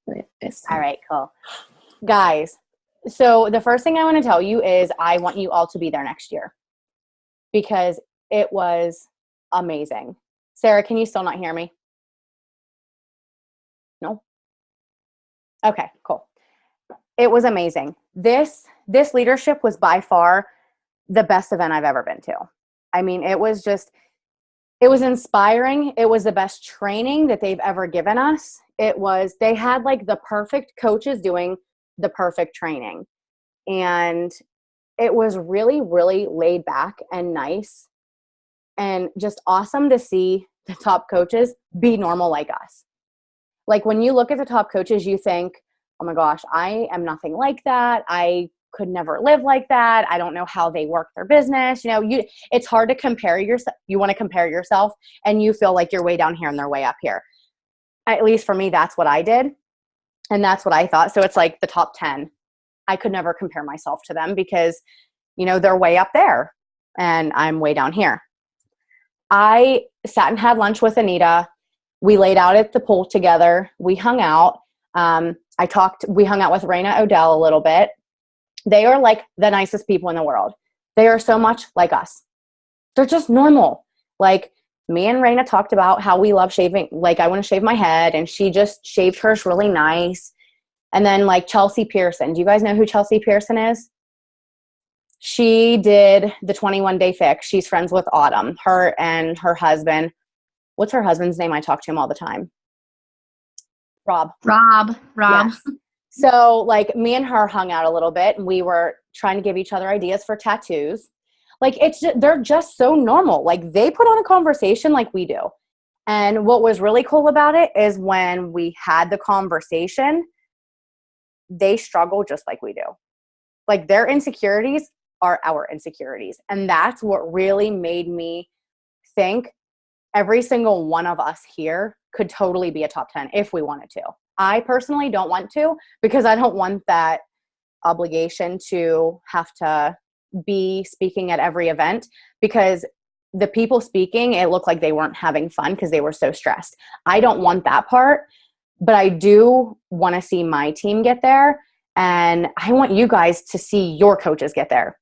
All right, cool. Guys, so the first thing I want to tell you is I want you all to be there next year because it was amazing. Sarah, can you still not hear me? No? Okay, cool. It was amazing. This leadership was by far the best event I've ever been to. I mean, it was inspiring. It was the best training that they've ever given us. They had like the perfect coaches doing the perfect training. And it was really, really laid back and nice and just awesome to see the top coaches be normal like us. Like when you look at the top coaches, you think, oh my gosh, I am nothing like that. I could never live like that. I don't know how they work their business. It's hard to compare yourself. You want to compare yourself and you feel like you're way down here and they're way up here. At least for me, that's what I did. And that's what I thought. So it's like the top 10. I could never compare myself to them because, they're way up there and I'm way down here. I sat and had lunch with Anita. We laid out at the pool together. We hung out. We hung out with Raina Odell a little bit. They are like the nicest people in the world. They are so much like us. They're just normal. Like me and Raina talked about how we love shaving. Like I want to shave my head and she just shaved hers really nice. And then like Chelsea Pearson. Do you guys know who Chelsea Pearson is? She did the 21-day fix. She's friends with Autumn, her and her husband. What's her husband's name? I talk to him all the time. Rob. Yes. So like me and her hung out a little bit and we were trying to give each other ideas for tattoos. Like they're just so normal. Like they put on a conversation like we do. And what was really cool about it is when we had the conversation, they struggle just like we do. Like their insecurities are our insecurities. And that's what really made me think every single one of us here could totally be a top 10 if we wanted to. I personally don't want to because I don't want that obligation to have to be speaking at every event because the people speaking, it looked like they weren't having fun because they were so stressed. I don't want that part, but I do want to see my team get there and I want you guys to see your coaches get there.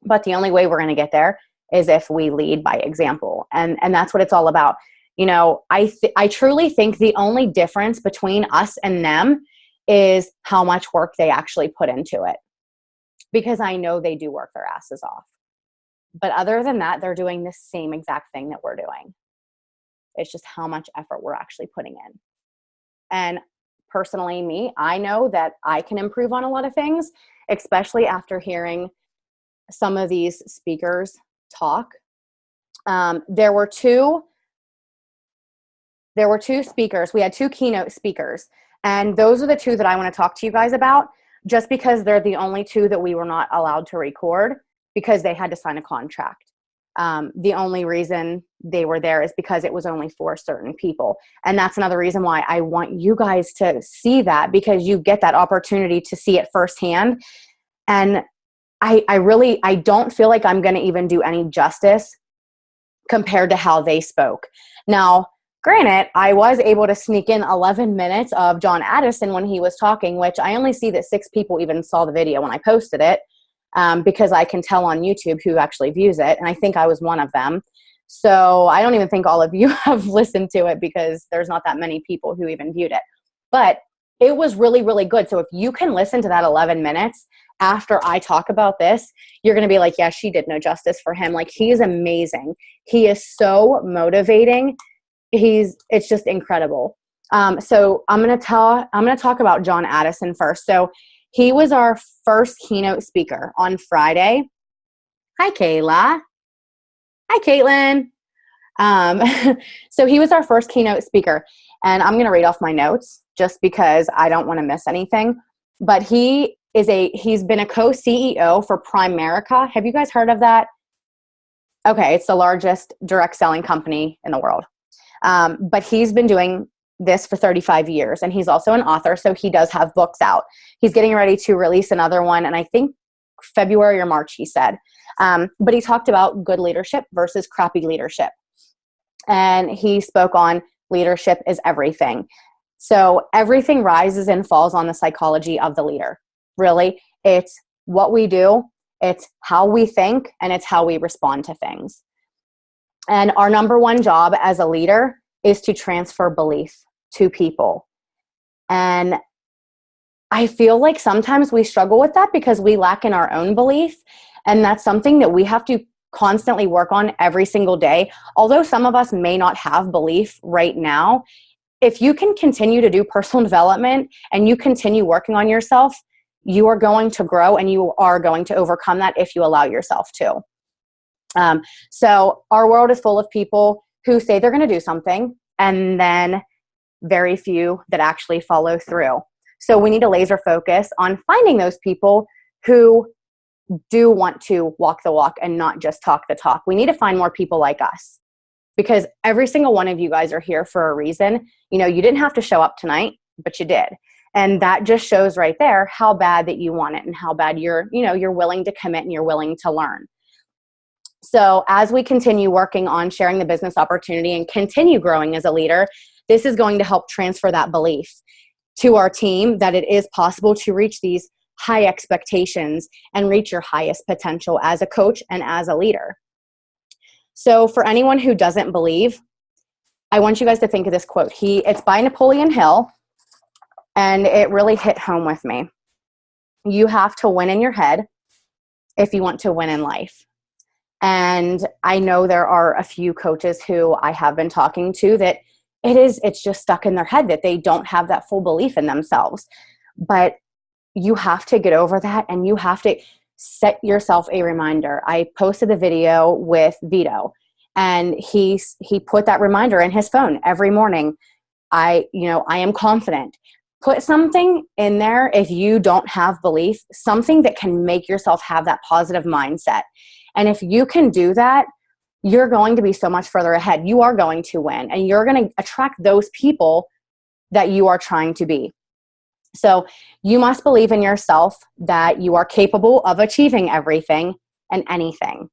But the only way we're going to get there is if we lead by example. And that's what it's all about. I truly think the only difference between us and them is how much work they actually put into it. Because I know they do work their asses off. But other than that, they're doing the same exact thing that we're doing. It's just how much effort we're actually putting in. And personally, I know that I can improve on a lot of things, especially after hearing some of these speakers talk. There were two speakers. We had two keynote speakers. And those are the two that I want to talk to you guys about just because they're the only two that we were not allowed to record because they had to sign a contract. The only reason they were there is because it was only for certain people. And that's another reason why I want you guys to see that because you get that opportunity to see it firsthand. And I don't feel like I'm going to even do any justice compared to how they spoke. Now, granted, I was able to sneak in 11 minutes of John Addison when he was talking, which I only see that 6 people even saw the video when I posted it because I can tell on YouTube who actually views it. And I think I was one of them. So I don't even think all of you have listened to it because there's not that many people who even viewed it. But it was really, really good. So if you can listen to that 11 minutes after I talk about this, you're going to be like, yeah, she did no justice for him. Like he is amazing. He is so motivating. It's just incredible. So I'm going to talk about John Addison first. So he was our first keynote speaker on Friday. Hi, Kayla. Hi, Caitlin. So he was our first keynote speaker and I'm going to read off my notes just because I don't want to miss anything, but he's been a co-CEO for Primerica. Have you guys heard of that? Okay. It's the largest direct selling company in the world. But he's been doing this for 35 years and he's also an author. So he does have books out. He's getting ready to release another one. And I think February or March, he said, but he talked about good leadership versus crappy leadership. And he spoke on leadership is everything. So everything rises and falls on the psychology of the leader. Really, it's what we do, it's how we think, and it's how we respond to things. And our number one job as a leader is to transfer belief to people. And I feel like sometimes we struggle with that because we lack in our own belief. And that's something that we have to constantly work on every single day. Although some of us may not have belief right now, if you can continue to do personal development and you continue working on yourself, you are going to grow and you are going to overcome that if you allow yourself to. So our world is full of people who say they're going to do something and then very few that actually follow through. So we need to laser focus on finding those people who do want to walk the walk and not just talk the talk. We need to find more people like us because every single one of you guys are here for a reason. You know, you didn't have to show up tonight, but you did. And that just shows right there how bad that you want it and how bad you're willing to commit and you're willing to learn. So as we continue working on sharing the business opportunity and continue growing as a leader, this is going to help transfer that belief to our team that it is possible to reach these high expectations and reach your highest potential as a coach and as a leader. So for anyone who doesn't believe, I want you guys to think of this quote. It's by Napoleon Hill, and it really hit home with me. You have to win in your head if you want to win in life. And I know there are a few coaches who I have been talking to that it's just stuck in their head that they don't have that full belief in themselves. But you have to get over that and you have to set yourself a reminder. I posted the video with Vito and he put that reminder in his phone every morning. I am confident. Put something in there if you don't have belief, something that can make yourself have that positive mindset. And if you can do that, you're going to be so much further ahead. You are going to win and you're going to attract those people that you are trying to be. So you must believe in yourself that you are capable of achieving everything and anything.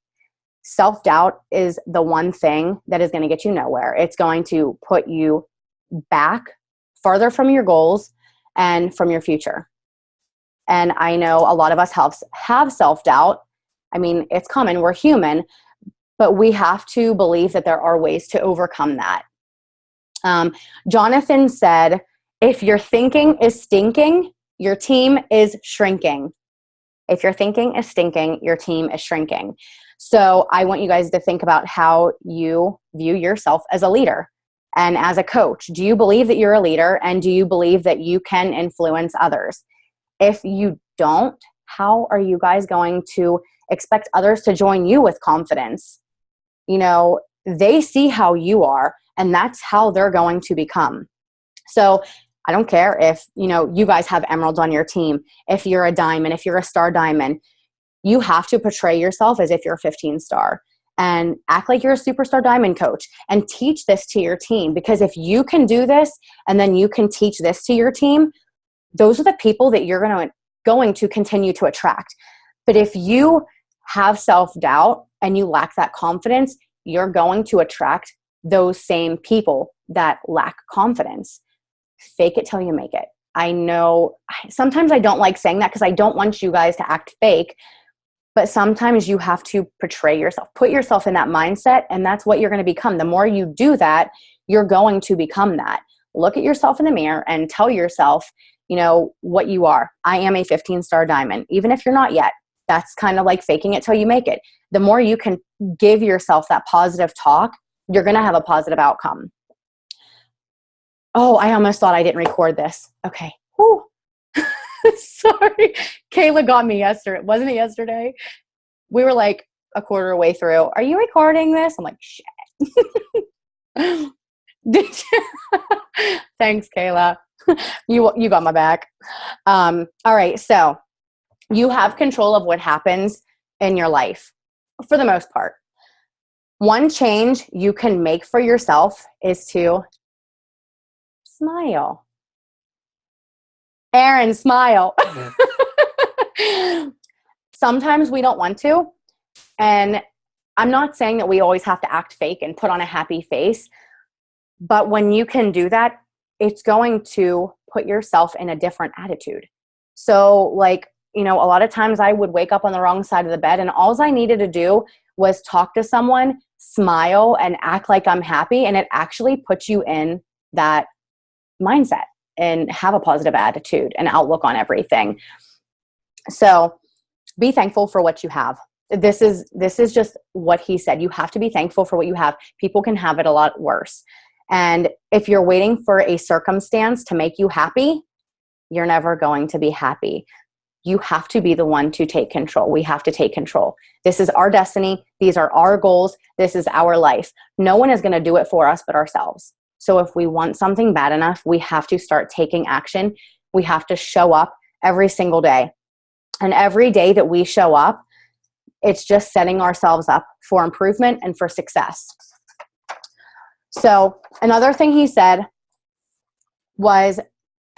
Self-doubt is the one thing that is going to get you nowhere. It's going to put you back farther from your goals and from your future. And I know a lot of us have self-doubt. I mean, it's common. We're human. But we have to believe that there are ways to overcome that. Jonathan said, if your thinking is stinking, your team is shrinking. If your thinking is stinking, your team is shrinking. So I want you guys to think about how you view yourself as a leader and as a coach. Do you believe that you're a leader and do you believe that you can influence others? If you don't, how are you guys going to expect others to join you with confidence? You know, they see how you are and that's how they're going to become. So I don't care if, you guys have emeralds on your team. If you're a diamond, if you're a star diamond, you have to portray yourself as if you're a 15 star and act like you're a superstar diamond coach and teach this to your team. Because if you can do this and then you can teach this to your team, those are the people that you're going to continue to attract. But if you have self-doubt and you lack that confidence, you're going to attract those same people that lack confidence. Fake it till you make it. I know sometimes I don't like saying that because I don't want you guys to act fake, but sometimes you have to portray yourself, put yourself in that mindset, and that's what you're going to become. The more you do that, you're going to become that. Look at yourself in the mirror and tell yourself, what you are. I am a 15-star diamond, even if you're not yet. That's kind of like faking it till you make it. The more you can give yourself that positive talk, you're going to have a positive outcome. Oh, I almost thought I didn't record this. Okay. Whew. Sorry. Kayla got me yesterday. Wasn't it yesterday? We were like a quarter way through. Are you recording this? I'm like, shit. Did you? Thanks, Kayla. You got my back. All right. So you have control of what happens in your life for the most part. One change you can make for yourself is to smile. Aaron, smile. Sometimes we don't want to. And I'm not saying that we always have to act fake and put on a happy face. But when you can do that, it's going to put yourself in a different attitude. So like, a lot of times I would wake up on the wrong side of the bed, and all I needed to do was talk to someone, smile, and act like I'm happy. And it actually puts you in that mindset and have a positive attitude and outlook on everything. So be thankful for what you have. This is just what he said. You have to be thankful for what you have. People can have it a lot worse. And if you're waiting for a circumstance to make you happy, you're never going to be happy. You have to be the one to take control. We have to take control. This is our destiny. These are our goals. This is our life. No one is going to do it for us but ourselves. So if we want something bad enough, we have to start taking action. We have to show up every single day. And every day that we show up, it's just setting ourselves up for improvement and for success. So another thing he said was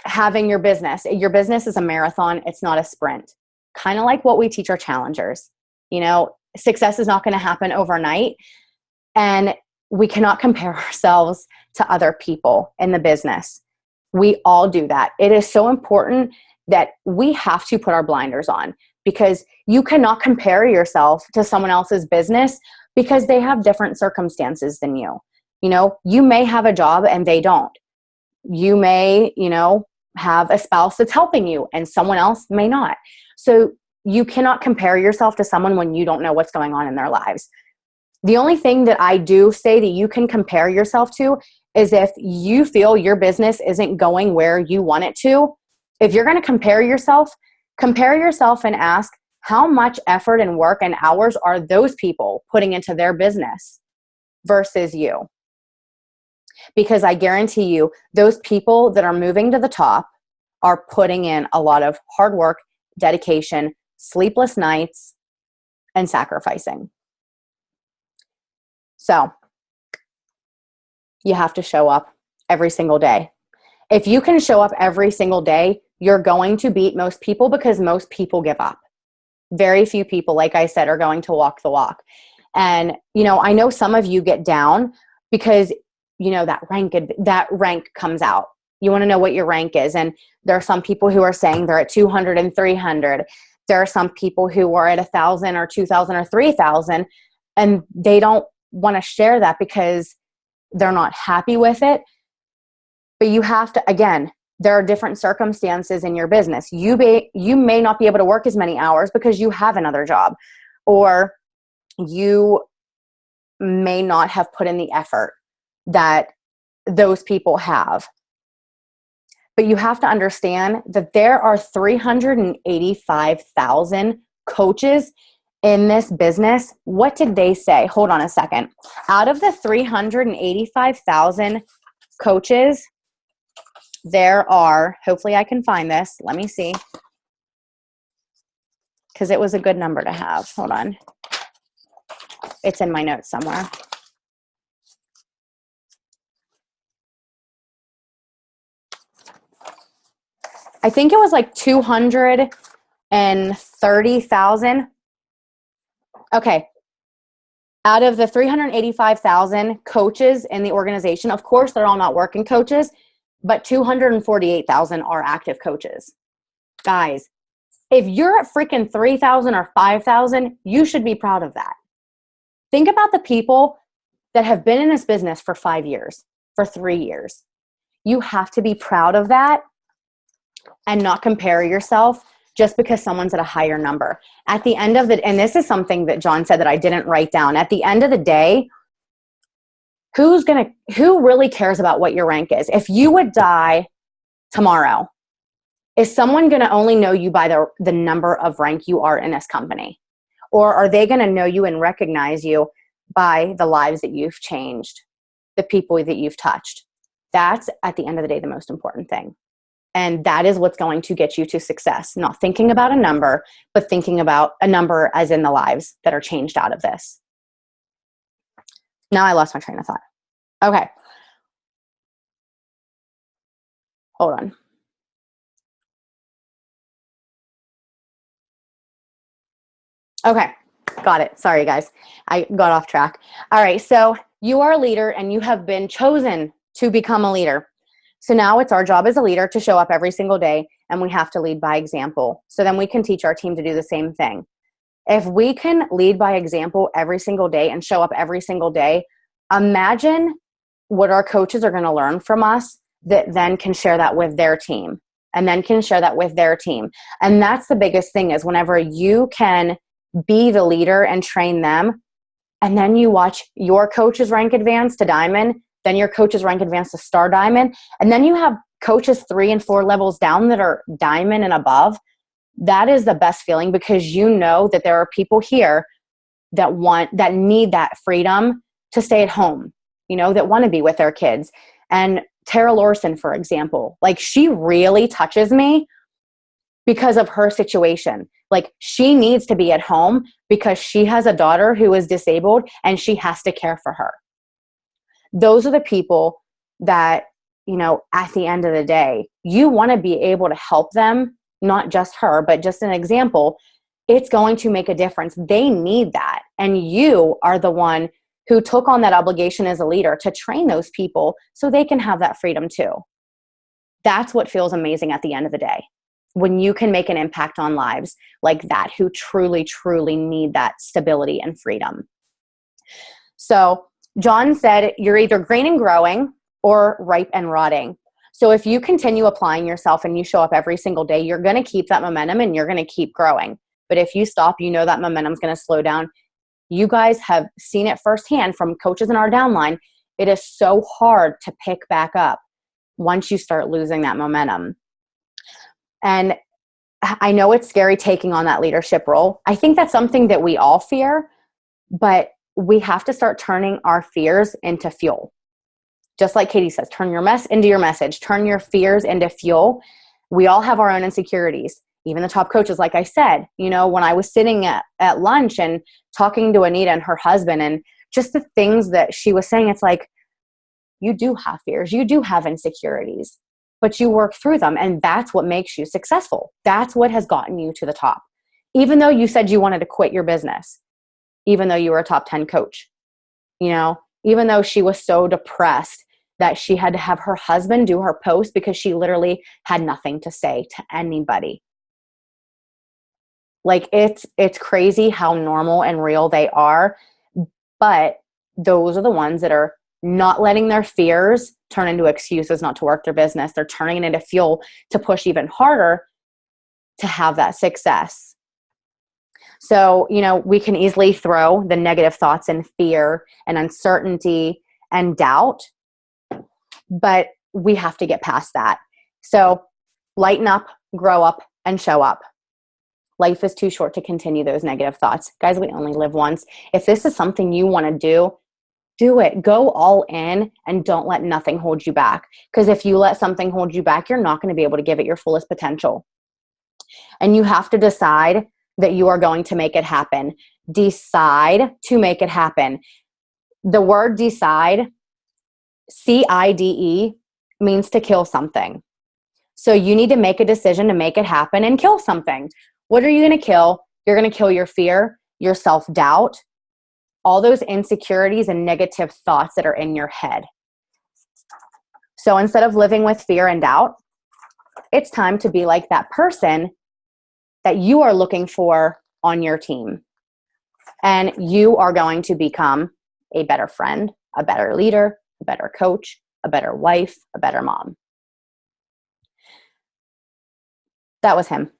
having your business. Your business is a marathon. It's not a sprint. Kind of like what we teach our challengers. Success is not going to happen overnight. And we cannot compare ourselves to other people in the business. We all do that. It is so important that we have to put our blinders on, because you cannot compare yourself to someone else's business because they have different circumstances than you. You may have a job and they don't. You may, have a spouse that's helping you and someone else may not. So you cannot compare yourself to someone when you don't know what's going on in their lives. The only thing that I do say that you can compare yourself to is if you feel your business isn't going where you want it to. If you're going to compare yourself and ask, how much effort and work and hours are those people putting into their business versus you? Because I guarantee you, those people that are moving to the top are putting in a lot of hard work, dedication, sleepless nights, and sacrificing. So you have to show up every single day. If you can show up every single day, you're going to beat most people, because most people give up. Very few people, like I said, are going to walk the walk. And, I know some of you get down because, that rank comes out. You want to know what your rank is. And there are some people who are saying they're at 200 and 300. There are some people who are at 1,000 or 2,000 or 3,000, and they don't want to share that because they're not happy with it. But you have to, again, there are different circumstances in your business. You may not be able to work as many hours because you have another job, or you may not have put in the effort that those people have. But you have to understand that there are 385,000 coaches in this business. What did they say? Hold on a second. Out of the 385,000 coaches, there are, hopefully I can find this. Let me see. Because it was a good number to have. Hold on. It's in my notes somewhere. I think it was like 230,000. Okay. Out of the 385,000 coaches in the organization, of course, they're all not working coaches, but 248,000 are active coaches. Guys, if you're at freaking 3,000 or 5,000, you should be proud of that. Think about the people that have been in this business for 5 years, for 3 years. You have to be proud of that and not compare yourself just because someone's at a higher number. At the end of the, and this is something that John said that I didn't write down. At the end of the day, who really cares about what your rank is? If you would die tomorrow, is someone going to only know you by the number of rank you are in this company? Or are they going to know you and recognize you by the lives that you've changed, the people that you've touched? That's, at the end of the day, the most important thing. And that is what's going to get you to success. Not thinking about a number, but thinking about a number as in the lives that are changed out of this. Now I lost my train of thought. Okay. Hold on. Okay. Got it. Sorry, guys. I got off track. All right. So you are a leader and you have been chosen to become a leader. So now it's our job as a leader to show up every single day, and we have to lead by example. So then we can teach our team to do the same thing. If we can lead by example every single day and show up every single day, imagine what our coaches are going to learn from us that then can share that with their team and then can share that with their team. And that's the biggest thing, is whenever you can be the leader and train them, and then you watch your coaches rank advance to diamond, then your coaches rank advance to star diamond, and then you have coaches 3 and 4 levels down that are diamond and above. That is the best feeling, because you know that there are people here that need that freedom to stay at home, that want to be with their kids. And Tara Lorson, for example, like, she really touches me because of her situation. Like, she needs to be at home because she has a daughter who is disabled and she has to care for her. Those are the people that, at the end of the day, you want to be able to help them, not just her, but just an example. It's going to make a difference. They need that. And you are the one who took on that obligation as a leader to train those people so they can have that freedom too. That's what feels amazing at the end of the day, when you can make an impact on lives like that, who truly, truly need that stability and freedom. So John said, you're either green and growing or ripe and rotting. So if you continue applying yourself and you show up every single day, you're going to keep that momentum and you're going to keep growing. But if you stop, that momentum is going to slow down. You guys have seen it firsthand from coaches in our downline. It is so hard to pick back up once you start losing that momentum. And I know it's scary taking on that leadership role. I think that's something that we all fear, but we have to start turning our fears into fuel. Just like Katie says, turn your mess into your message, turn your fears into fuel. We all have our own insecurities. Even the top coaches, like I said, when I was sitting at lunch and talking to Anita and her husband, and just the things that she was saying, it's like, you do have fears, you do have insecurities, but you work through them. And that's what makes you successful. That's what has gotten you to the top. Even though you said you wanted to quit your business, even though you were a top 10 coach, even though she was so depressed that she had to have her husband do her post because she literally had nothing to say to anybody. Like, it's crazy how normal and real they are, but those are the ones that are not letting their fears turn into excuses not to work their business. They're turning it into fuel to push even harder to have that success. So, we can easily throw the negative thoughts and fear and uncertainty and doubt, but we have to get past that. So lighten up, grow up, and show up. Life is too short to continue those negative thoughts. Guys, we only live once. If this is something you want to do it. Go all in and don't let nothing hold you back. Because if you let something hold you back, you're not going to be able to give it your fullest potential. And you have to decide that you are going to make it happen. Decide to make it happen. The word decide, CIDE, means to kill something. So you need to make a decision to make it happen and kill something. What are you going to kill? You're going to kill your fear, your self-doubt, all those insecurities and negative thoughts that are in your head. So instead of living with fear and doubt, it's time to be like that person that you are looking for on your team. And you are going to become a better friend, a better leader, a better coach, a better wife, a better mom. That was him.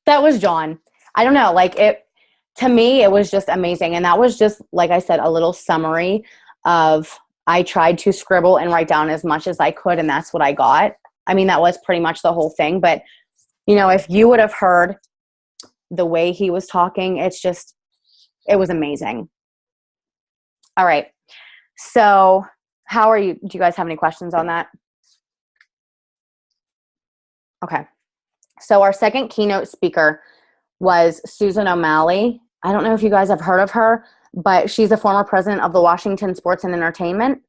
That was John. I don't know, to me, it was just amazing. And that was just, like I said, a little summary of, I tried to scribble and write down as much as I could, and that's what I got. I mean, that was pretty much the whole thing. But, if you would have heard the way he was talking, it was amazing. All right. So how are you? Do you guys have any questions on that? Okay. So our second keynote speaker was Susan O'Malley. I don't know if you guys have heard of her, but she's a former president of the Washington Sports and Entertainment.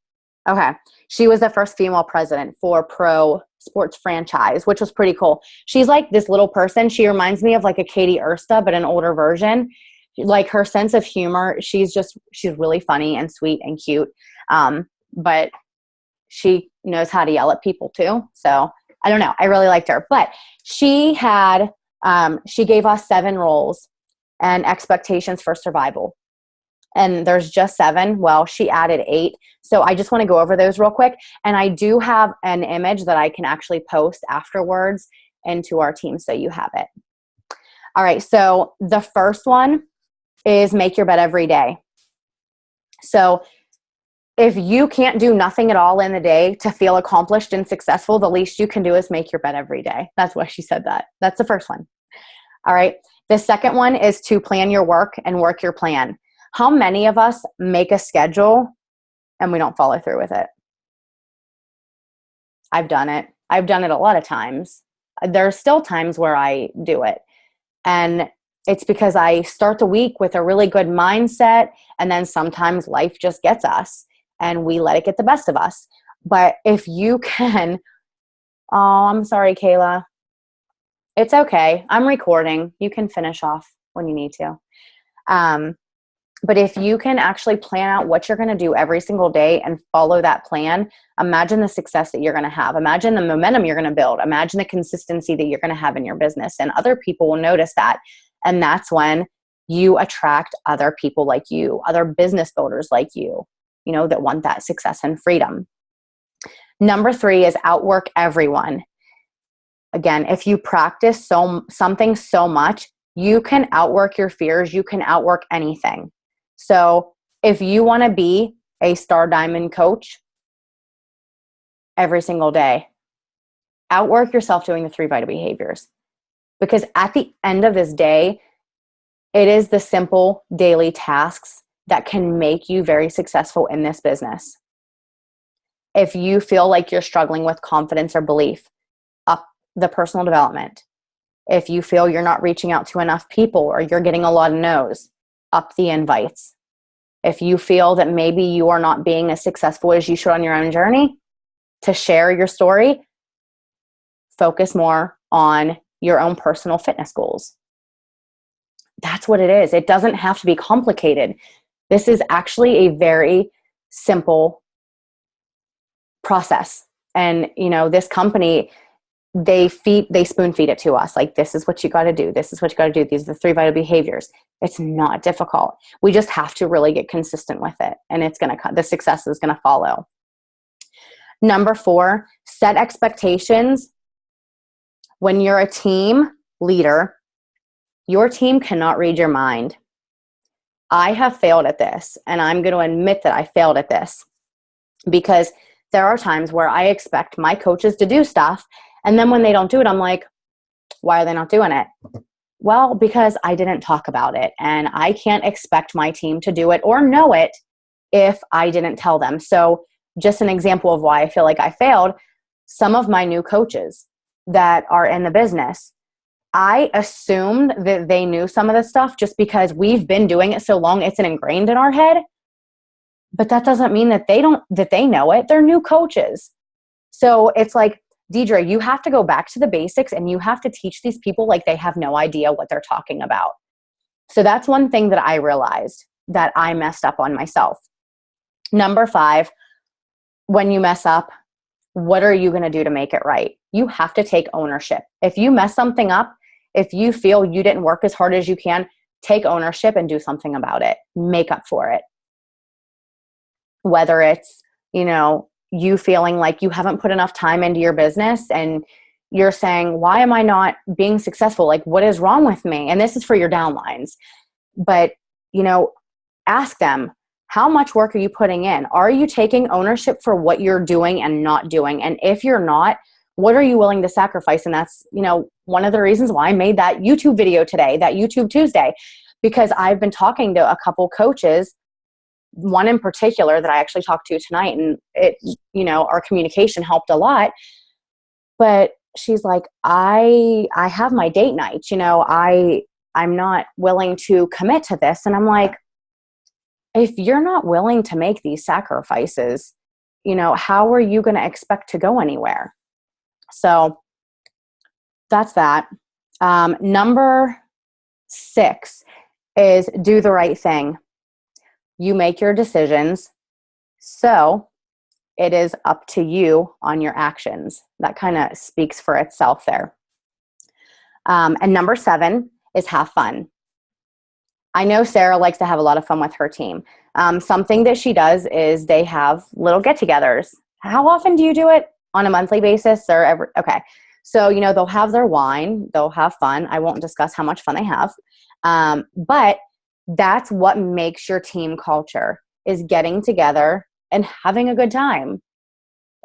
Okay. She was the first female president for pro sports franchise, which was pretty cool. She's like this little person. She reminds me of like a Katie Ersta, but an older version. Like, her sense of humor, she's really funny and sweet and cute. But she knows how to yell at people too. So I don't know. I really liked her. But she had, she gave us 7 roles and expectations for survival. And there's just 7. Well, she added 8. So I just want to go over those real quick. And I do have an image that I can actually post afterwards into our team so you have it. All right. So the first one is make your bed every day. So if you can't do nothing at all in the day to feel accomplished and successful, the least you can do is make your bed every day. That's why she said that. That's the first one. All right. The second one is to plan your work and work your plan. How many of us make a schedule and we don't follow through with it? I've done it. I've done it a lot of times. There are still times where I do it. And it's because I start the week with a really good mindset, and then sometimes life just gets us and we let it get the best of us. But if you can, oh, I'm sorry, Kayla. It's okay. I'm recording. You can finish off when you need to. But if you can actually plan out what you're going to do every single day and follow that plan, imagine the success that you're going to have. Imagine the momentum you're going to build. Imagine the consistency that you're going to have in your business. And other people will notice that. And that's when you attract other people like you, other business builders like you, that want that success and freedom. Number 3 is outwork everyone. Again, if you practice something so much, you can outwork your fears. You can outwork anything. So if you want to be a star diamond coach every single day, outwork yourself doing the 3 vital behaviors. Because at the end of this day, it is the simple daily tasks that can make you very successful in this business. If you feel like you're struggling with confidence or belief, up the personal development. If you feel you're not reaching out to enough people or you're getting a lot of no's, up the invites. If you feel that maybe you are not being as successful as you should on your own journey, to share your story, focus more on your own personal fitness goals. That's what it is. It doesn't have to be complicated. This is actually a very simple process. And, this company, they spoon feed it to us. Like, this is what you got to do. This is what you got to do. These are the 3 vital behaviors. It's not difficult. We just have to really get consistent with it. And the success is going to follow. Number 4, set expectations. When you're a team leader, your team cannot read your mind. I have failed at this, and I'm going to admit that I failed at this because there are times where I expect my coaches to do stuff, and then when they don't do it, I'm like, why are they not doing it? Well, because I didn't talk about it, and I can't expect my team to do it or know it if I didn't tell them. So just an example of why I feel like I failed, some of my new coaches that are in the business, I assumed that they knew some of this stuff just because we've been doing it so long, it's ingrained in our head. But that doesn't mean that they know it. They're new coaches. So it's like, Deidre, you have to go back to the basics and you have to teach these people like they have no idea what they're talking about. So that's one thing that I realized that I messed up on myself. Number 5, when you mess up, what are you going to do to make it right? You have to take ownership. If you mess something up, if you feel you didn't work as hard as you can, take ownership and do something about it. Make up for it. Whether it's, you feeling like you haven't put enough time into your business and you're saying, why am I not being successful? Like, what is wrong with me? And this is for your downlines. But, ask them, how much work are you putting in? Are you taking ownership for what you're doing and not doing? And if you're not, what are you willing to sacrifice? And that's, one of the reasons why I made that YouTube video today, that YouTube Tuesday, because I've been talking to a couple coaches, one in particular that I actually talked to tonight, and it, our communication helped a lot. But she's like, I have my date nights, I'm not willing to commit to this. And I'm like, if you're not willing to make these sacrifices, how are you going to expect to go anywhere? So that's that. Number 6 is do the right thing. You make your decisions. So it is up to you on your actions. That kind of speaks for itself there. And number 7 is have fun. I know Sarah likes to have a lot of fun with her team. Something that she does is they have little get-togethers. How often do you do it? On a monthly basis or every? Okay. So, they'll have their wine. They'll have fun. I won't discuss how much fun they have. But that's what makes your team culture, is getting together and having a good time.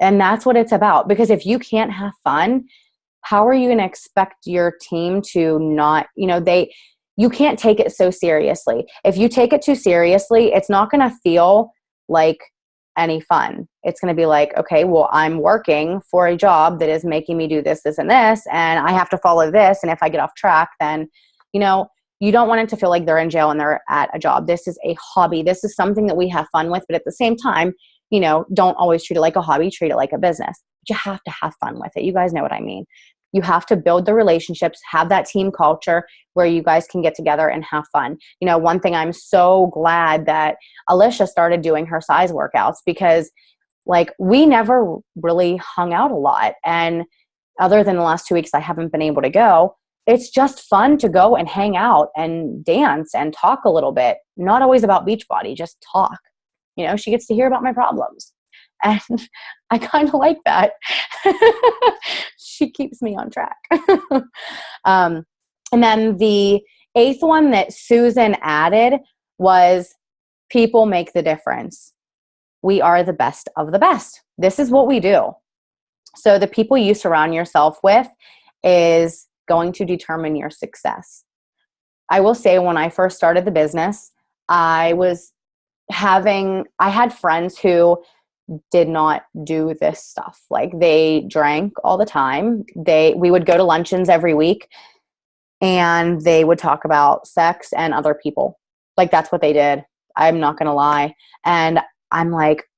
And that's what it's about. Because if you can't have fun, how are you going to expect your team to not, you can't take it so seriously. If you take it too seriously, it's not going to feel like any fun. It's going to be like, okay, well, I'm working for a job that is making me do this, this, and this, and I have to follow this. And if I get off track, then, you don't want it to feel like they're in jail and they're at a job. This is a hobby. This is something that we have fun with, but at the same time, don't always treat it like a hobby, treat it like a business. But you have to have fun with it. You guys know what I mean. You have to build the relationships, have that team culture where you guys can get together and have fun. One thing, I'm so glad that Alicia started doing her size workouts, because we never really hung out a lot. And other than the last 2 weeks, I haven't been able to go. It's just fun to go and hang out and dance and talk a little bit. Not always about Beachbody, just talk. She gets to hear about my problems. And I kind of like that. She keeps me on track. And then the 8th one that Susan added was people make the difference. We are the best of the best. This is what we do. So the people you surround yourself with is going to determine your success. I will say, when I first started the business, I had friends who did not do this stuff. They drank all the time. We would go to luncheons every week, and they would talk about sex and other people. That's what they did. I'm not going to lie. And I'm like,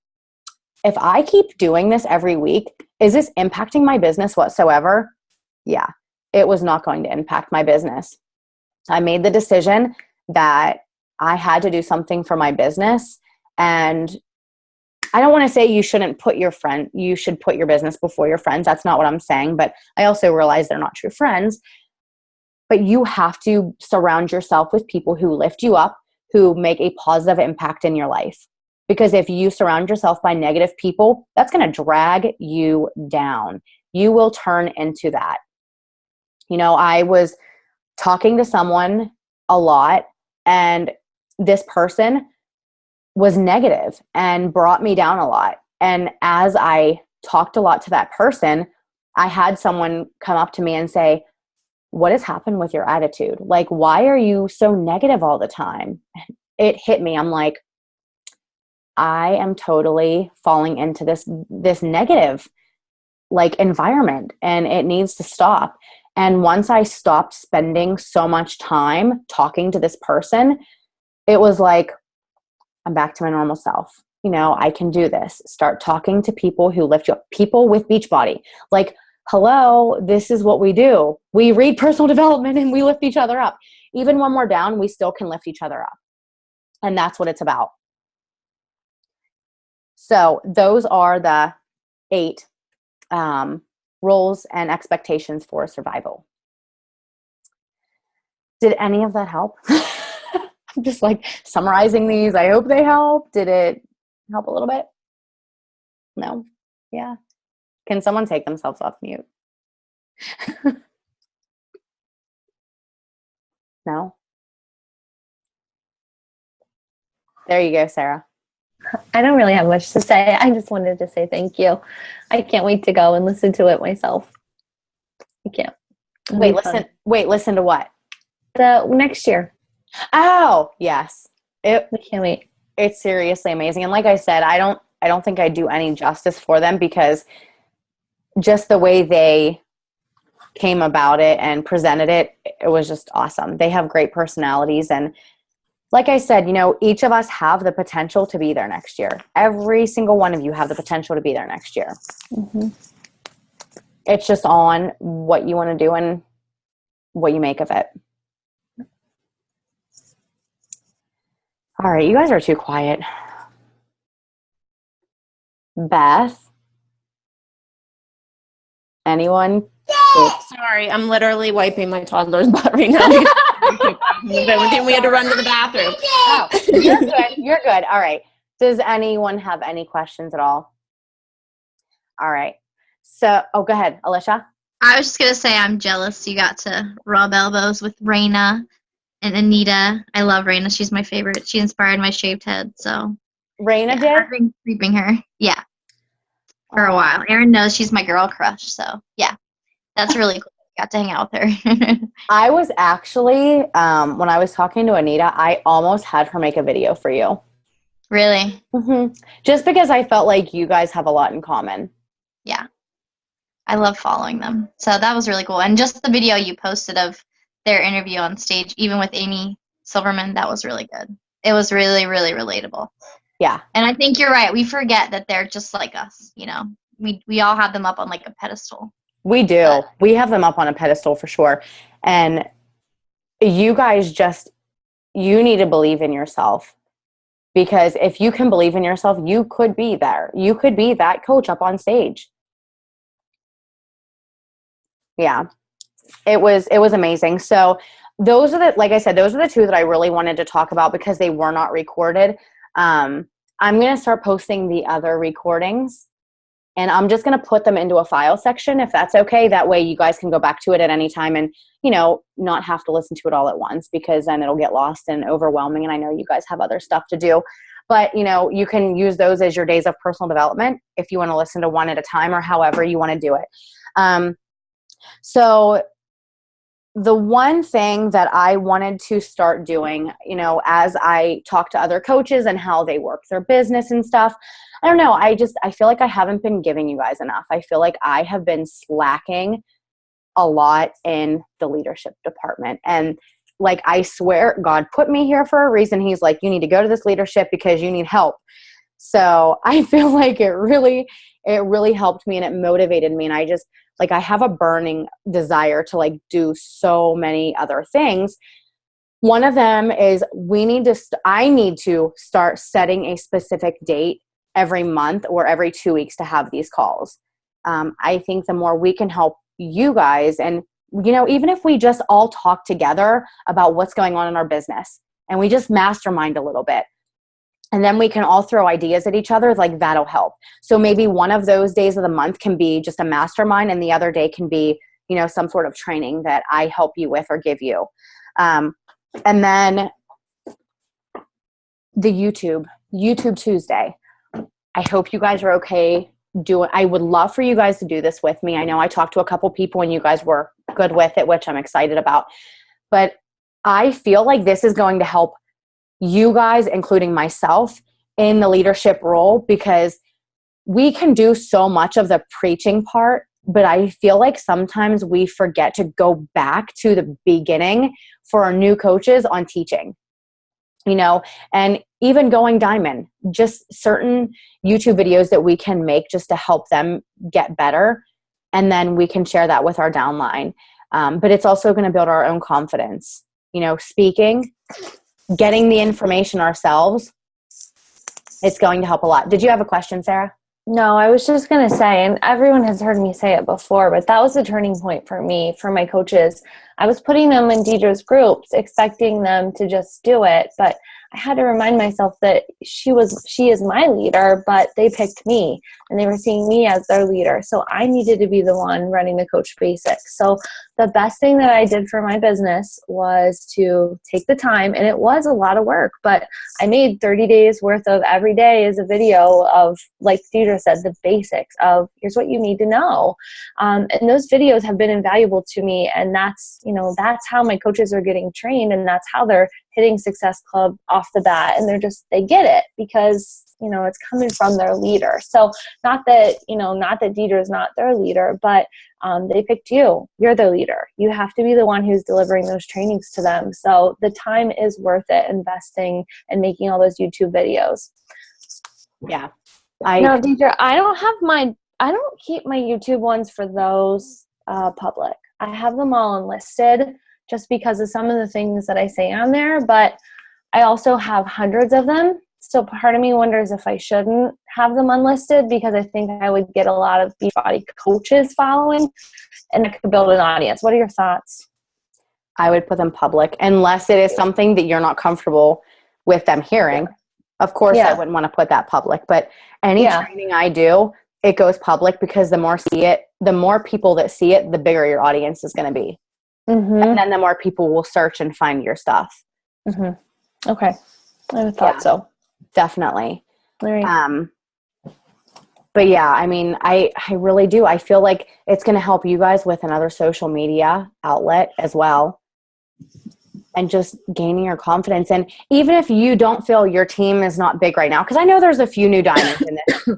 if I keep doing this every week, is this impacting my business whatsoever? Yeah, it was not going to impact my business. I made the decision that I had to do something for my business. And I don't want to say you should put your business before your friends. That's not what I'm saying. But I also realize they're not true friends. But you have to surround yourself with people who lift you up, who make a positive impact in your life. Because if you surround yourself by negative people, that's going to drag you down. You will turn into that. I was talking to someone a lot, and this person was negative and brought me down a lot. And as I talked a lot to that person, I had someone come up to me and say, what has happened with your attitude? Why are you so negative all the time? It hit me. I'm like, I am totally falling into this negative environment, and it needs to stop. And once I stopped spending so much time talking to this person, it was like, I'm back to my normal self. I can do this. Start talking to people who lift you up, people with Beachbody. Hello, this is what we do. We read personal development and we lift each other up. Even when we're down, we still can lift each other up. And that's what it's about. So those are the 8 roles and expectations for survival. Did any of that help? I'm just summarizing these. I hope they help. Did it help a little bit? No? Yeah. Can someone take themselves off mute? No? There you go, Sarah. I don't really have much to say. I just wanted to say thank you. I can't wait to go and listen to it myself. I can't. Listen to what? The next year. Oh, yes. I can't wait. It's seriously amazing. And like I said, I don't think I do any justice for them, because just the way they came about it and presented it, it was just awesome. They have great personalities. And like I said, each of us have the potential to be there next year. Every single one of you have the potential to be there next year. Mm-hmm. It's just on what you want to do and what you make of it. All right, you guys are too quiet. Beth? Anyone? Sorry, I'm literally wiping my toddler's butt right now. We had to run to the bathroom. Oh, you're good. You're good. All right. Does anyone have any questions at all? All right. So, go ahead, Alicia. I was just going to say I'm jealous you got to rub elbows with Raina and Anita. I love Raina. She's my favorite. She inspired my shaved head. So Raina did? I've been creeping her. Yeah. For a while. Erin knows she's my girl crush. So yeah, that's really cool. Got to hang out with her. I was actually, when I was talking to Anita, I almost had her make a video for you. Really? Mm-hmm. Just because I felt like you guys have a lot in common. Yeah. I love following them. So that was really cool. And just the video you posted of their interview on stage, even with Amy Silverman, that was really good. It was really, really relatable. Yeah. And I think you're right. We forget that they're just like us, We all have them up on like a pedestal. We do. We have them up on a pedestal for sure. And you guys you need to believe in yourself. Because if you can believe in yourself, you could be there. You could be that coach up on stage. Yeah. It was amazing. So those are like I said, those are the two that I really wanted to talk about because they were not recorded. I'm going to start posting the other recordings. And I'm just going to put them into a file section if that's okay. That way you guys can go back to it at any time and, not have to listen to it all at once because then it'll get lost and overwhelming. And I know you guys have other stuff to do. But, you can use those as your days of personal development if you want to listen to one at a time or however you want to do it. So the one thing that I wanted to start doing, as I talk to other coaches and how they work their business and stuff, I don't know. I feel like I haven't been giving you guys enough. I feel like I have been slacking a lot in the leadership department. And like, I swear God put me here for a reason. He's like, you need to go to this leadership because you need help. So I feel like it really helped me and it motivated me. And I have a burning desire to do so many other things. One of them is I need to start setting a specific date every month or every 2 weeks to have these calls. I think the more we can help you guys and, even if we just all talk together about what's going on in our business and we just mastermind a little bit, and then we can all throw ideas at each other, that'll help. So maybe one of those days of the month can be just a mastermind and the other day can be, some sort of training that I help you with or give you. And then the YouTube Tuesday. I hope you guys are okay I would love for you guys to do this with me. I know I talked to a couple people and you guys were good with it, which I'm excited about. But I feel like this is going to help you guys, including myself, in the leadership role because we can do so much of the preaching part, but I feel like sometimes we forget to go back to the beginning for our new coaches on teaching, and even going diamond, just certain YouTube videos that we can make just to help them get better. And then we can share that with our downline. But it's also going to build our own confidence, speaking, getting the information ourselves. It's going to help a lot. Did you have a question, Sarah? No, I was just going to say, and everyone has heard me say it before, but that was a turning point for me, for my coaches. I was putting them in Deidre's groups, expecting them to just do it, but I had to remind myself that she is my leader, but they picked me and they were seeing me as their leader. So I needed to be the one running the Coach Basics. So the best thing that I did for my business was to take the time, and it was a lot of work, but I made 30 days worth of every day as a video of, like Deidre said, the basics of here's what you need to know. And those videos have been invaluable to me. And that's how my coaches are getting trained, and that's how they're hitting Success Club off the bat, and they get it because it's coming from their leader. So not that Deidre is not their leader, but they picked you. You're their leader. You have to be the one who's delivering those trainings to them. So the time is worth it investing and making all those YouTube videos. Yeah. No, Deidre, I don't keep my YouTube ones for those public. I have them all enlisted just because of some of the things that I say on there, but I also have hundreds of them. So part of me wonders if I shouldn't have them unlisted because I think I would get a lot of Beachbody coaches following, and I could build an audience. What are your thoughts? I would put them public unless it is something that you're not comfortable with them hearing. Of course, I wouldn't want to put that public, but any training I do, it goes public because the more people that see it, the bigger your audience is going to be. And then the more people will search and find your stuff. Okay. I thought so. Definitely. All right. But yeah, I mean, I really do. I feel like it's going to help you guys with another social media outlet as well. And just gaining your confidence. And even if you don't feel your team is not big right now, because I know there's a few new diamonds in this,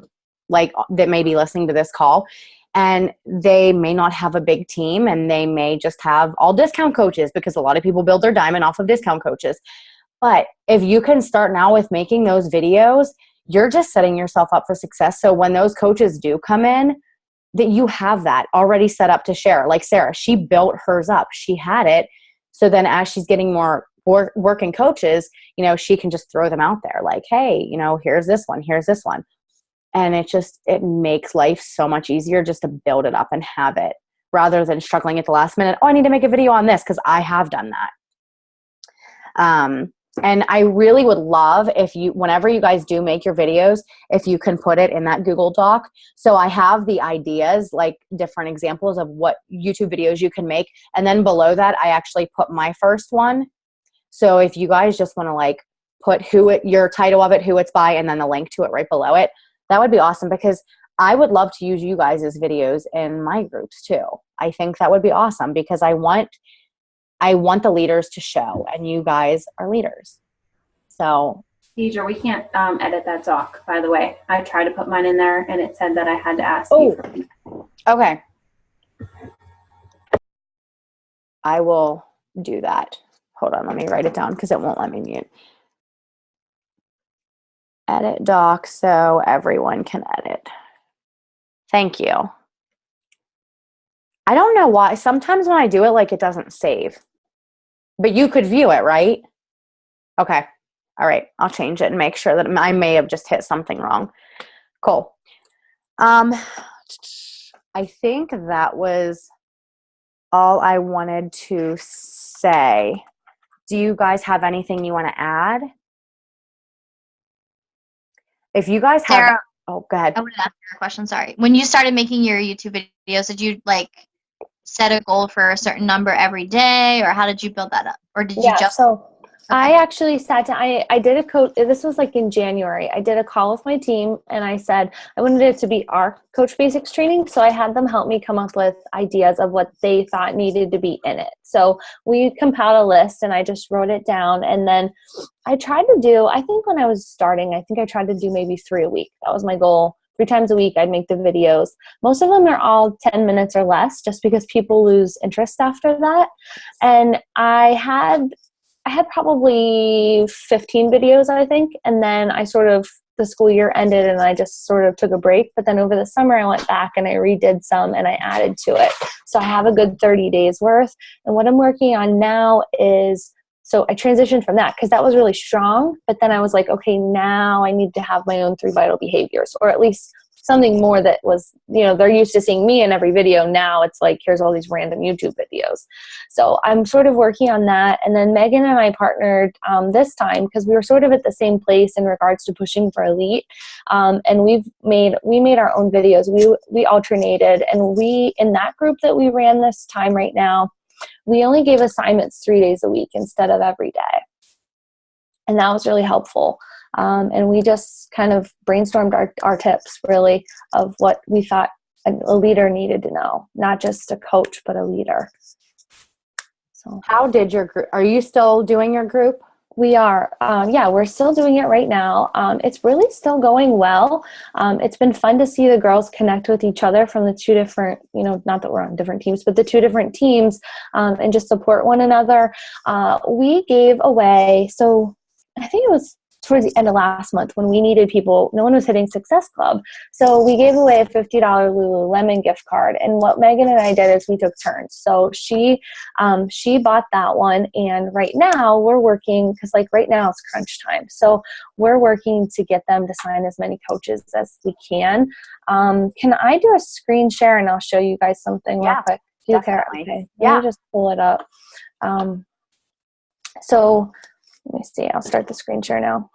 like that may be listening to this call, and they may not have a big team, and they may just have all discount coaches, because a lot of people build their diamond off of discount coaches. But if you can start now with making those videos, you're just setting yourself up for success. So when those coaches do come in, that you have that already set up to share. Like Sarah, she built hers up. She had it. So then as she's getting more working coaches, she can just throw them out there like, hey, here's this one, here's this one. And it makes life so much easier just to build it up and have it, rather than struggling at the last minute. Oh, I need to make a video on this, because I have done that. And I really would love whenever you guys do make your videos, if you can put it in that Google Doc. So I have the ideas, like different examples of what YouTube videos you can make. And then below that, I actually put my first one. So if you guys just want to put your title of it, who it's by, and then the link to it right below it, that would be awesome, because I would love to use you guys' videos in my groups too. I think that would be awesome, because I want the leaders to show, and you guys are leaders. So, Deidre, we can't edit that doc, by the way. I tried to put mine in there, and it said that I had to ask you. Okay. I will do that. Hold on, let me write it down, because it won't let me mute. Edit doc so everyone can edit. Thank you. I don't know why. Sometimes when I do it, it doesn't save. But you could view it, right? Okay. All right. I'll change it and make sure that I may have just hit something wrong. Cool. I think that was all I wanted to say. Do you guys have anything you want to add? If you guys have... Sarah, oh, go ahead. I wanted to ask you a question. Sorry. When you started making your YouTube videos, did you set a goal for a certain number every day, or how did you build that up? Or did you just... So I actually sat down. I did a coach. This was in January. I did a call with my team, and I said I wanted it to be our Coach Basics training. So I had them help me come up with ideas of what they thought needed to be in it. So we compiled a list, and I just wrote it down. And then I tried to do, I think when I was starting, I tried to do maybe 3 a week. That was my goal. 3 times a week, I'd make the videos. Most of them are all 10 minutes or less, just because people lose interest after that. And I had probably 15 videos, I think. And then the school year ended, and I just sort of took a break. But then over the summer, I went back and I redid some, and I added to it. So I have a good 30 days worth. And what I'm working on now is, so I transitioned from that because that was really strong. But then I was like, okay, now I need to have my own 3 vital behaviors, or at least something more that was, they're used to seeing me in every video. Now it's here's all these random YouTube videos. So I'm sort of working on that. And then Megan and I partnered this time because we were sort of at the same place in regards to pushing for elite. And we made our own videos. We alternated, and in that group that we ran this time right now, we only gave assignments 3 days a week instead of every day. And that was really helpful. And we just kind of brainstormed our tips, really, of what we thought a leader needed to know, not just a coach, but a leader. So, how did your group? Are you still doing your group? We are. We're still doing it right now. It's really still going well. It's been fun to see the girls connect with each other from the 2 different, not that we're on different teams, but the 2 different teams, and just support one another. We gave away, so I think it was towards the end of last month when we needed people. No one was hitting Success Club. So we gave away a $50 Lululemon gift card. And what Megan and I did is we took turns. So she bought that one. And right now we're working, because like right now it's crunch time. So we're working to get them to sign as many coaches as we can. Can I do a screen share and I'll show you guys something real quick? Do you care? Okay. Let me just pull it up. So let me see. I'll start the screen share now.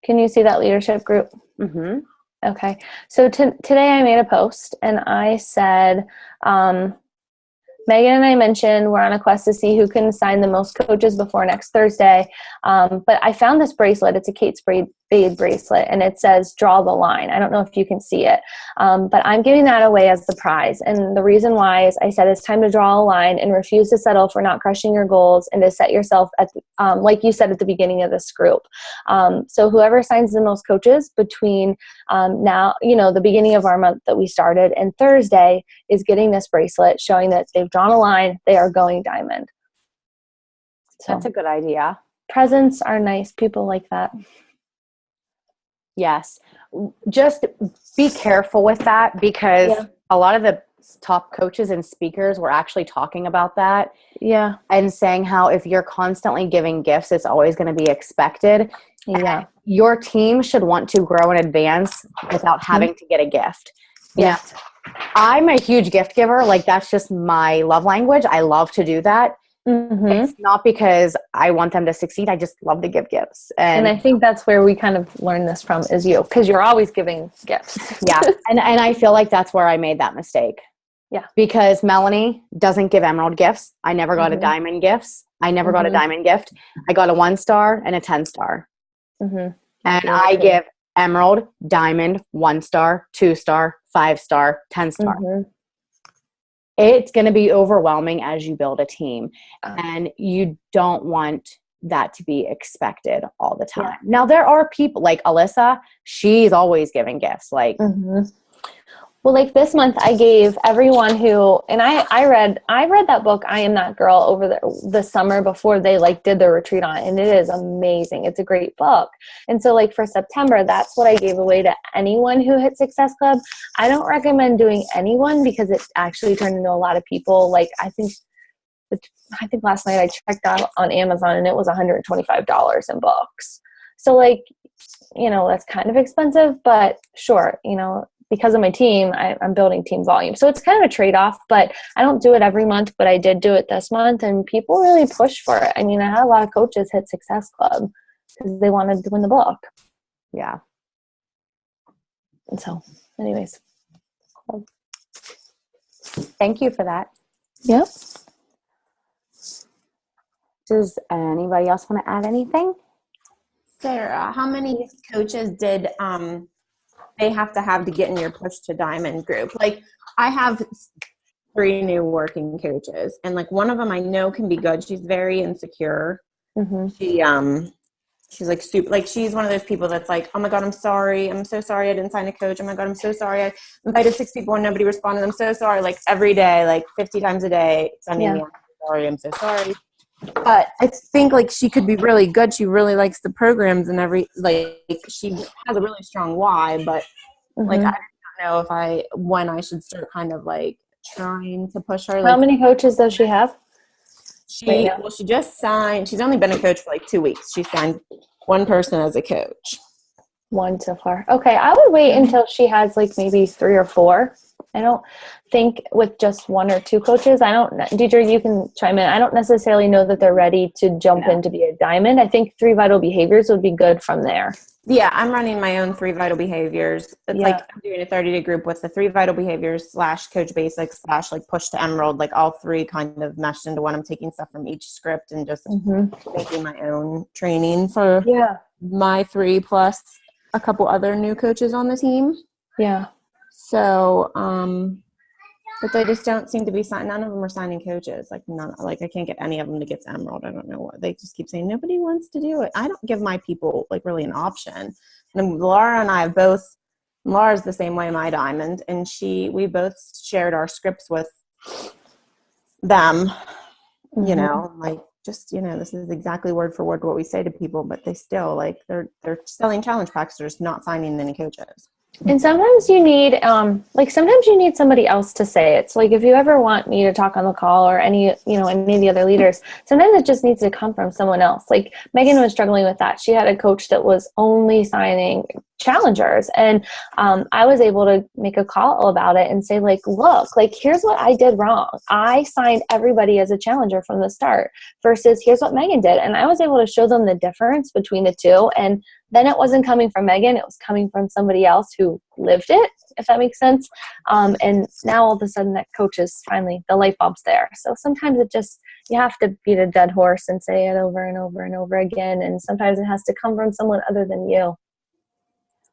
Can you see that leadership group? Mm-hmm. Okay. So today I made a post and I said, Megan and I mentioned we're on a quest to see who can sign the most coaches before next Thursday. But I found this bracelet. It's a Kate Spade bracelet, and it says draw the line. I don't know if you can see it, but I'm giving that away as the prize. And the reason why is I said it's time to draw a line and refuse to settle for not crushing your goals and to set yourself at, like you said at the beginning of this group. So whoever signs the most coaches between now, the beginning of our month that we started and Thursday is getting this bracelet showing that they've drawn a line, they are going diamond. So that's a good idea. Presents are nice. People like that. Yes. Just be careful with that, because a lot of the top coaches and speakers were actually talking about that. Yeah. And saying how if you're constantly giving gifts, it's always going to be expected. Yeah. And your team should want to grow and advance without having to get a gift. Yes. I'm a huge gift giver. Like, that's just my love language. I love to do that. Mm-hmm. It's not because I want them to succeed. I just love to give gifts. And I think that's where we kind of learned this from is you, because you're always giving gifts. Yeah. And I feel like that's where I made that mistake. Yeah. Because Melanie doesn't give emerald gifts. I never got a diamond gifts. I never got a diamond gift. I got a 1-star and a 10-star. Mm-hmm. And I give emerald, diamond, 1-star, 2-star, 5-star, 10-star. Mm-hmm. It's going to be overwhelming as you build a team, and you don't want that to be expected all the time. Yeah. Now, there are people like Alyssa, she's always giving gifts. Like, well, like this month I gave everyone who, and I read that book, I Am That Girl, over the summer before they did their retreat on it. And it is amazing. It's a great book. And so for September, that's what I gave away to anyone who hit Success Club. I don't recommend doing anyone because it actually turned into a lot of people. I think last night I checked out on Amazon and it was $125 in books. So that's kind of expensive, but sure, because of my team, I'm building team volume. So it's kind of a trade-off, but I don't do it every month, but I did do it this month, and people really push for it. I mean, I had a lot of coaches hit Success Club because they wanted to win the book. Yeah. And so, anyways. Thank you for that. Yep. Does anybody else want to add anything? Sarah, how many coaches did they have to get in your push to diamond group? I have 3 new working coaches, and one of them I know can be good. She's very insecure. Mm-hmm. She's super, she's one of those people that's oh my God, I'm sorry. I'm so sorry I didn't sign a coach. Oh my God, I'm so sorry. I invited 6 people and nobody responded. I'm so sorry. Every day, 50 times a day, sending me, I'm so sorry. But I think she could be really good. She really likes the programs and she has a really strong why, but I don't know when I should start kind of trying to push her. How many coaches does she have? She just signed. She's only been a coach for 2 weeks. She signed 1 person as a coach. 1 so far. Okay, I would wait until she has maybe 3 or 4. I don't think with just 1 or 2 coaches, Deidre, you can chime in. I don't necessarily know that they're ready to jump in to be a diamond. I think 3 vital behaviors would be good from there. Yeah, I'm running my own 3 vital behaviors. It's I'm doing a 30-day group with the 3 vital behaviors / coach basics / push to emerald, all 3 kind of meshed into one. I'm taking stuff from each script and just making my own training for my 3 plus a couple other new coaches on the team. Yeah. So, but they just don't seem to be signing. None of them are signing coaches. None. I can't get any of them to get to emerald. I don't know what. They just keep saying nobody wants to do it. I don't give my people really an option. And Laura and I have both. Laura's the same way, my diamond, and we both shared our scripts with them. just, this is exactly word for word what we say to people, but they still they're selling challenge packs. They're just not signing any coaches. And sometimes you need, sometimes you need somebody else to say it. So if you ever want me to talk on the call or any of the other leaders, sometimes it just needs to come from someone else. Like Megan was struggling with that. She had a coach that was only signing challengers. And I was able to make a call about it and say look, here's what I did wrong. I signed everybody as a challenger from the start versus here's what Megan did. And I was able to show them the difference between the two. And then it wasn't coming from Megan, it was coming from somebody else who lived it, if that makes sense. And now all of a sudden that coach is finally, the light bulb's there. So sometimes you have to beat a dead horse and say it over and over and over again. And sometimes it has to come from someone other than you.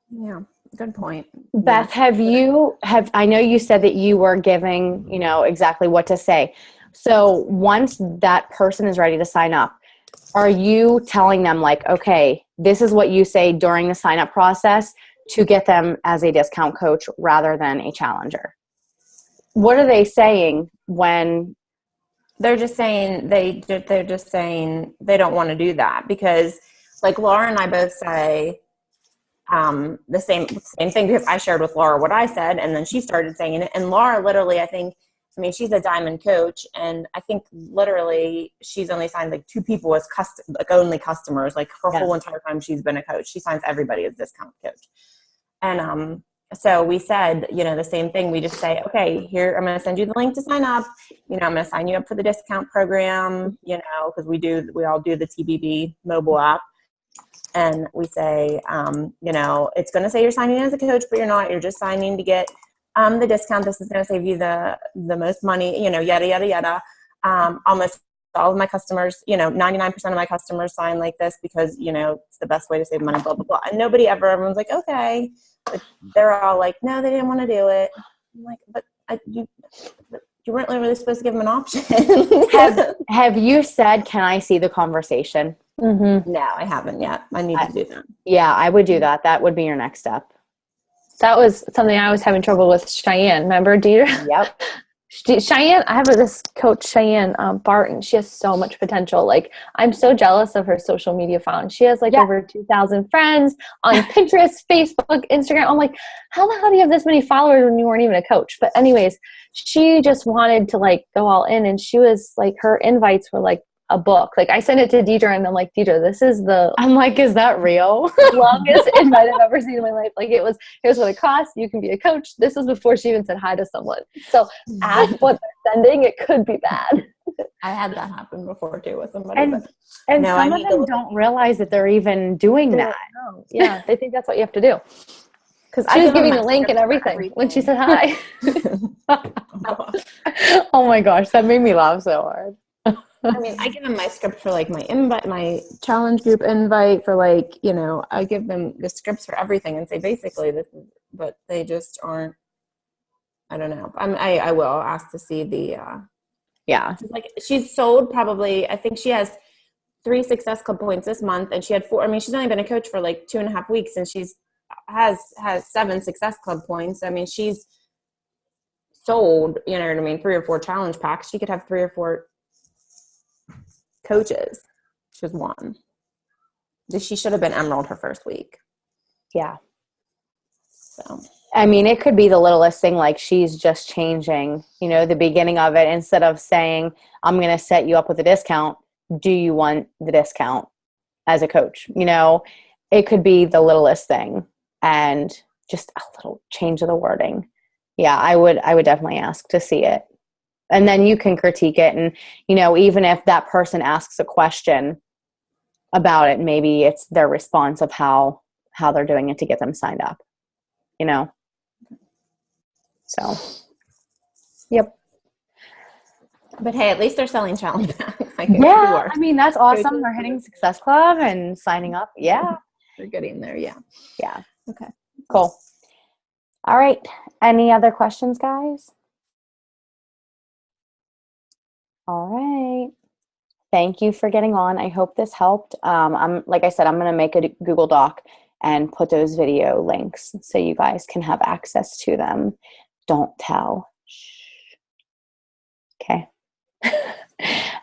Yeah, good point. Beth, I know you said that you were giving, exactly what to say. So once that person is ready to sign up, are you telling them okay, this is what you say during the sign up process to get them as a discount coach rather than a challenger? What are they saying when they're just saying they're just saying they don't want to do that? Because Laura and I both say the same thing, because I shared with Laura what I said and then she started saying it. And Laura literally, she's a diamond coach, and I think literally she's only signed 2 people as only customers, her whole entire time she's been a coach. She signs everybody as discount coach. And so we said, the same thing. We just say, okay, here, I'm going to send you the link to sign up. I'm going to sign you up for the discount program, because we all do the TBB mobile app. And we say, it's going to say you're signing as a coach, but you're not. You're just signing to get the discount. This is going to save you the most money, yada, yada, yada. Almost all of my customers, 99% of my customers sign like this because, it's the best way to save money, blah, blah, blah. And everyone's like, okay. But they're all like, no, they didn't want to do it. I'm like, but you weren't really supposed to give them an option. have you said, can I see the conversation? Mm-hmm. No, I haven't yet. I need to do that. Yeah, I would do that. That would be your next step. That was something I was having trouble with Cheyenne. Remember, Deidre? Yep. Cheyenne, I have this coach, Cheyenne Barton. She has so much potential. I'm so jealous of her social media following. She has over 2,000 friends on Pinterest, Facebook, Instagram. I'm like, how the hell do you have this many followers when you weren't even a coach? But anyways, she just wanted to go all in, and she was her invites were a book. I sent it to Deidre, and I'm like, Deidre, this is is that real? longest invite I've ever seen in my life. Here's what it costs. You can be a coach. This was before she even said hi to someone. So ask what they're sending. It could be bad. I had that happen before too with somebody. And some of them don't realize that they're even doing that. Yeah, they think that's what you have to do. Because she was giving the link and everything when she said hi. Oh my gosh, that made me laugh so hard. I give them my script for my invite, my challenge group invite for I give them the scripts for everything and say basically this is, but they just aren't. I don't know. I will ask to see the. Yeah. She's sold probably. I think she has 3 Success Club points this month, and she had 4. She's only been a coach for 2.5 weeks, and has 7 Success Club points. She's sold. 3 or 4 challenge packs. She could have 3 or 4 coaches. She was 1. She should have been Emerald her first week. Yeah. So it could be the littlest thing, she's just changing, the beginning of it. Instead of saying, I'm going to set you up with a discount, do you want the discount as a coach? It could be the littlest thing and just a little change of the wording. Yeah, I would definitely ask to see it. And then you can critique it. And, even if that person asks a question about it, maybe it's their response of how they're doing it to get them signed up, So, yep. But hey, at least they're selling challenge packs. Yeah, that's awesome. They're hitting Success Club and signing up. Yeah. They're getting there, yeah. Yeah. Okay. Cool. All right. Any other questions, guys? All right. Thank you for getting on. I hope this helped. Like I said, I'm going to make a Google Doc and put those video links so you guys can have access to them. Don't tell. Shh. Okay.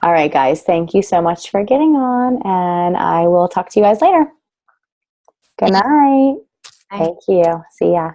All right, guys. Thank you so much for getting on, and I will talk to you guys later. Good night. Bye. Thank you. See ya.